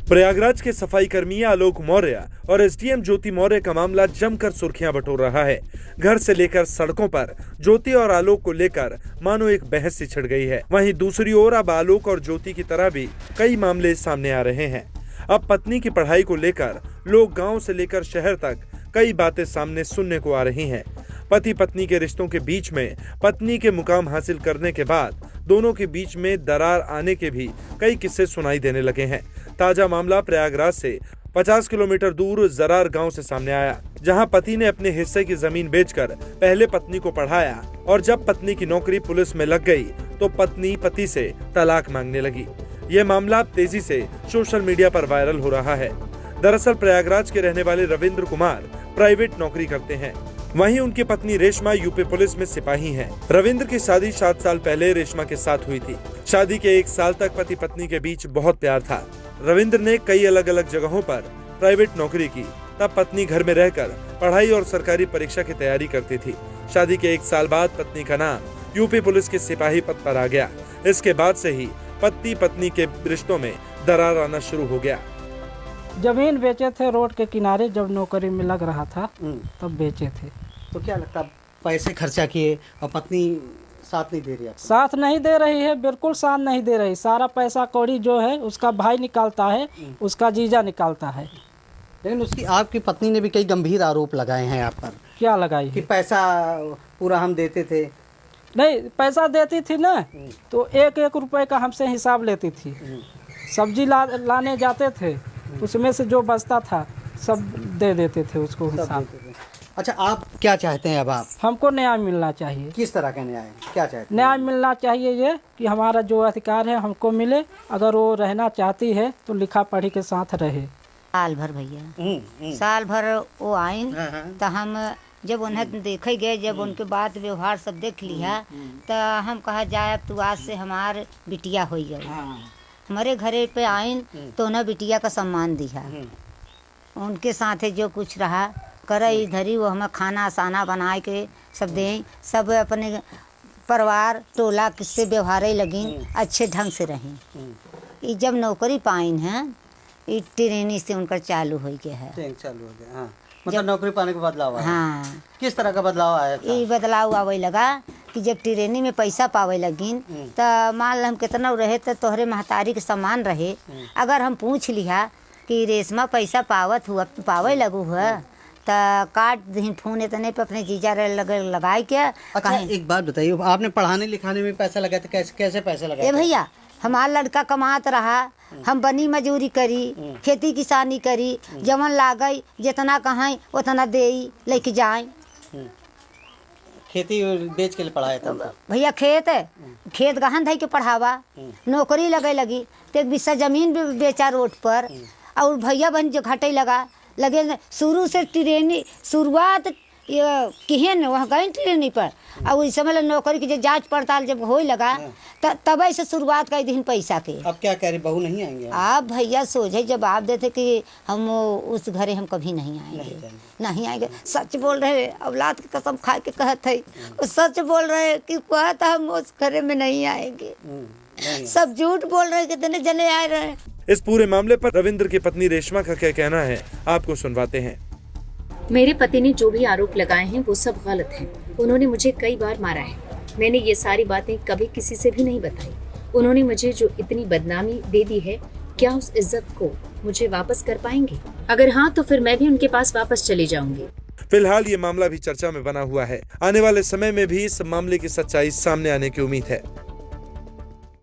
प्रयागराज के सफाई कर्मी आलोक मौर्य और एसडीएम ज्योति मौर्य का मामला जमकर सुर्खियां बटोर रहा है। घर से लेकर सड़कों पर ज्योति और आलोक को लेकर मानो एक बहस सी छिड़ गई है। वहीं दूसरी ओर अब आलोक और ज्योति की तरह भी कई मामले सामने आ रहे हैं। अब पत्नी की पढ़ाई को लेकर लोग गांव से लेकर शहर तक कई बातें सामने सुनने को आ रही हैं। पति पत्नी के रिश्तों के बीच में पत्नी के मुकाम हासिल करने के बाद दोनों के बीच में दरार आने के भी कई किस्से सुनाई देने लगे हैं। ताजा मामला प्रयागराज से 50 किलोमीटर दूर जरार गांव से सामने आया, जहां पति ने अपने हिस्से की जमीन बेचकर पहले पत्नी को पढ़ाया और जब पत्नी की नौकरी पुलिस में लग गई तो पत्नी पति से तलाक मांगने लगी। ये मामला तेजी से सोशल मीडिया पर वायरल हो रहा है। दरअसल प्रयागराज के रहने वाले रविंद्र कुमार प्राइवेट नौकरी करते हैं। वहीं उनकी पत्नी रेशमा यूपी पुलिस में सिपाही हैं। रविंद्र की शादी 7 साल पहले रेशमा के साथ हुई थी। शादी के 1 साल तक पति पत्नी के बीच बहुत प्यार था। रविंद्र ने कई अलग अलग जगहों पर प्राइवेट नौकरी की, तब पत्नी घर में रहकर पढ़ाई और सरकारी परीक्षा की तैयारी करती थी। शादी के 1 साल बाद पत्नी का नाम यूपी पुलिस के सिपाही पद पर आ गया। इसके बाद से ही पति पत्नी के रिश्तों में दरार आना शुरू हो गया। जमीन बेचे थे रोड के किनारे, जब नौकरी में लग रहा था तब बेचे थे। तो क्या लगता है, पैसे खर्चा किए और पत्नी साथ नहीं दे रही? साथ नहीं दे रही है, बिल्कुल साथ नहीं दे रही। सारा पैसा कौड़ी जो है उसका भाई निकालता है, उसका जीजा निकालता है। लेकिन उसकी आपकी पत्नी ने भी कई गंभीर आरोप लगाए हैं आप पर। क्या लगाई कि पैसा पूरा हम देते थे? नहीं, पैसा देती थी ना तो 1-1 रुपए का हमसे हिसाब लेती थी। सब्जी लाने जाते थे, उसमें से जो बचता था सब दे देते थे उसको हिसाब। अच्छा, आप क्या चाहते हैं अब? आप हमको न्याय मिलना चाहिए। किस तरह का न्याय? क्या चाहते हैं? न्याय मिलना चाहिए ये कि हमारा जो अधिकार है हमको मिले। अगर वो रहना चाहती है तो लिखा पढ़ी के साथ रहे। साल भर भैया, साल भर वो आए तो हम जब उन्हें देखे गए, जब उनके बात व्यवहार सब देख लिया तो हम कहा जाए अब तू आज से हमार बिटिया हो गई। हमारे घरे पे आइन तो उन्हें बिटिया का सम्मान दिया। उनके साथ जो कुछ रहा करे इधर ही, वो हमें खाना साना बना के सब दें। सब अपने परिवार टोला किससे व्यवहार लगी अच्छे ढंग से रहें। जब नौकरी पाइन है ट्रेनिंग से उनका चालू हो गया है। चालू हो गया, हाँ। मतलब नौकरी पाने के बदलाव आया। हाँ। किस तरह का बदलाव आया था? ये बदलाव आवे लगा कि जब ट्रेनिंग में पैसा पावे लगिन तो मान ल हम कितना रहे तो तोहरे महतारी के सम्मान रहे। अगर हम पूछ लिया कि रेशमा पैसा पावत हुआ पावे लगू हुआ तो काट दी फोन इतने पे अपने जीजा लगाए क्या। अच्छा, एक बात बताइए, आपने पढ़ाने लिखाने में पैसा लगाया था, कैसे पैसे लगाए? भैया, हमारा लड़का कमात रहा, हम बनी मजूरी करी, खेती किसानी करी, जमन लागई जितना कहाँ उतना दे लेके जाए। खेती बेच के लिए पढ़ाया था भैया? खेत गहन धई के पढ़ावा, नौकरी लगे लगी तो 1 बिस्सा जमीन भी बेचा रोड पर। और भैया बहन जो घटे लगे शुरू से ट्रेनिंग शुरुआत किहन वहाँ गए ट्रेनिंग पर। और इस समय नौकरी की जो जांच पड़ताल जब हो लगा तब ऐसे शुरुआत कर दी पैसा के। अब क्या कह रही, बहू नहीं आएंगे? आप भैया सोचे जवाब देते कि हम उस घरे हम कभी नहीं आएंगे, नहीं आएंगे। सच बोल रहे, औलाद की कसम खा के कहते है, सच बोल रहे कि कहता हम उस घरे में नहीं आएंगे। सब झूठ बोल रहे, कितने जने आ रहे हैं। इस पूरे मामले पर रविंद्र की पत्नी रेशमा का क्या कहना है, आपको सुनवाते हैं। मेरे पति ने जो भी आरोप लगाए हैं वो सब गलत हैं। उन्होंने मुझे कई बार मारा है। मैंने ये सारी बातें कभी किसी से भी नहीं बताई। उन्होंने मुझे जो इतनी बदनामी दे दी है, क्या उस इज्जत को मुझे वापस कर पाएंगे? अगर हाँ तो फिर मैं भी उनके पास वापस चली जाऊंगी। फिलहाल ये मामला भी चर्चा में बना हुआ है। आने वाले समय में भी इस मामले की सच्चाई सामने आने की उम्मीद है।